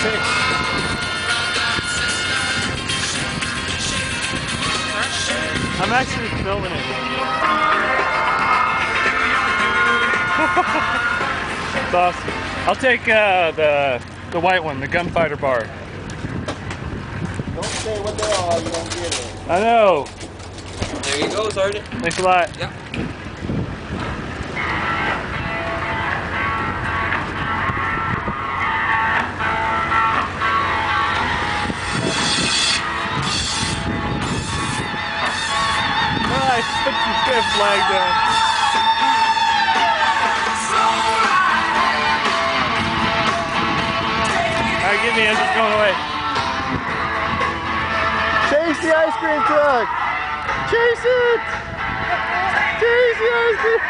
6. I'm actually filming it. It's awesome. I'll take the white one, the gunfighter bar. Don't say what they are, you don't get it. I know. There you go, Sergeant. Thanks a lot. Yep. Nice. Put the flag down. Alright, get me. I'm just going away. Chase the ice cream truck! Chase it! Chase the ice cream!